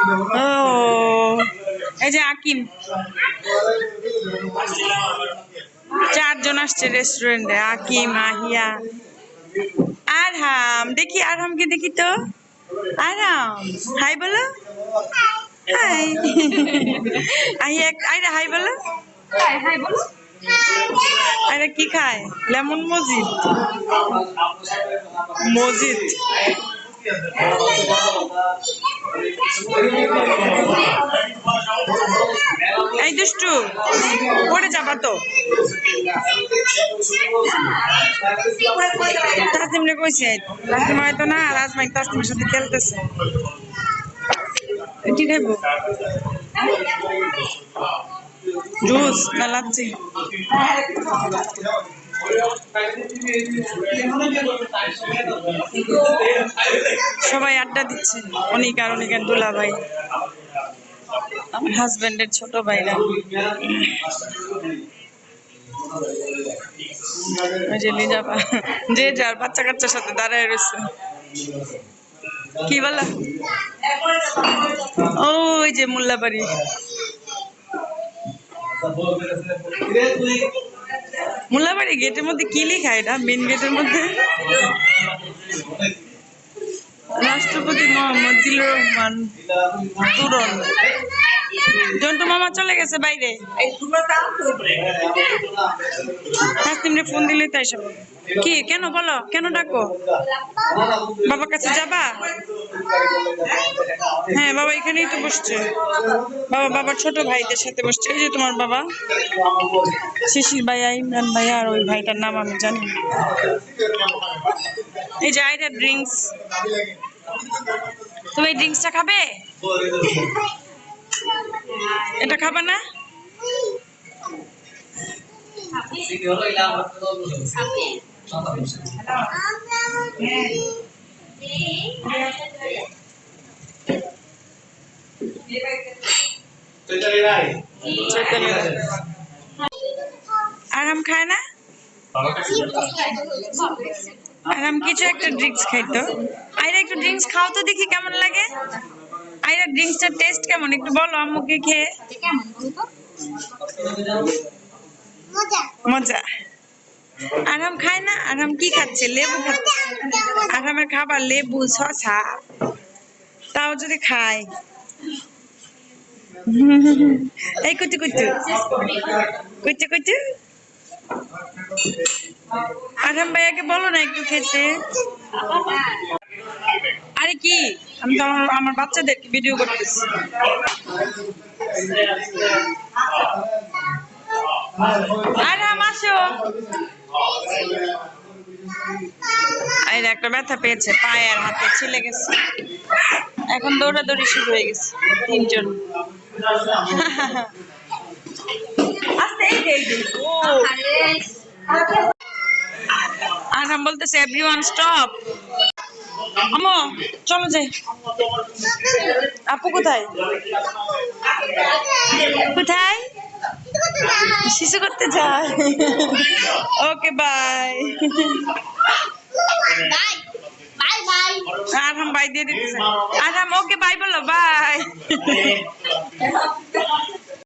ও এই যে আকিম, 4 জন আসছে রেস্টুরেন্টে। আকিম, আহিয়া, আরহাম। দেখি আরহামকে দেখি তো। আরহাম হাই বলো। হাই। আহিয়া আইরা হাই বলো। হাই বলো। আরে কি খায়? লেমন মজিদ। মজিদ। এই দুষ্টু, পড়ে যাবা তো। তাসনিমরে কইছে, তাসনিম হয়তো না, রাজমাই তাসনিমের সাথে খেলতেছে। কি খাইবো? জুস না লাচ্ছি? সবাই আড্ডা দিচ্ছে। অনিক আর অনিকের দুলা ভাই, আমার হাজবেন্ডের ছোট ভাইরা। ওই যে লিজা, যে যার বাচ্চা কাচ্চার সাথে দাঁড়ায় রয়েছে। কি বলা? ওই যে মোল্লাবাড়ি। মোল্লাবাড়ি গেটের মধ্যে কি লেখা? এটা মেন গেটের মধ্যে রাষ্ট্রপতি মোহাম্মদ জিল্লুর রহমান তুরন। জন্টু মামা চলে গেছে বাইরে। তাসনিমরে ফোন দিলে তাই সব। কি কেন বলো, কেন ডাকো? বাবার কাছে যাবা? হ্যাঁ বাবা এখানেই তো বসছে। বাবা বাবার ছোট ভাইদের সাথে বসছে। এই যে তোমার বাবা, শিশির ভাইয়া, ইমরান ভাইয়া, আর ওই ভাইটার নাম আমি জানি। এই যে আইরা ড্রিঙ্কস। তুমি এই ড্রিঙ্কসটা খাবে? এটা খাবা না? আরাম খায় না? আরাম কিছু একটা ড্রিঙ্কস খাইতো। আইরা একটু ড্রিঙ্কস খাও তো দেখি কেমন লাগে। আইরা ড্রিঙ্কসটার টেস্ট কেমন একটু বলো আম্মুকে খেয়ে। মজা। আরাম খায় না? আরাম কি খাচ্ছে? লেবু খাচ্ছে। আরামের খাবার লেবু, শসা। তাও যদি খায়। এই কুচু কুচু কুচু কুচু। আরাম ভাইয়াকে বলো না একটু খেতে। আরে কি, আমি তো আমার বাচ্চাদেরকে ভিডিও করতেছি। আরাম আসো। আইরা একটা ব্যথা পেয়েছে, পায়ে আর হাতে ছিলে গেছে। এখন দৌড়াদৌড়ি শুরু হয়ে গেছে 3 জন। আরাম বলতেছে এভরিওয়ান স্টপ। আম্মু চলো যাই। আপু কোথায়? কোথায়? শিশু করতে যায়। Okay bye. আরাম বাই দিয়ে দিতেছে। আরাম ওকে বাই বলো, বাই।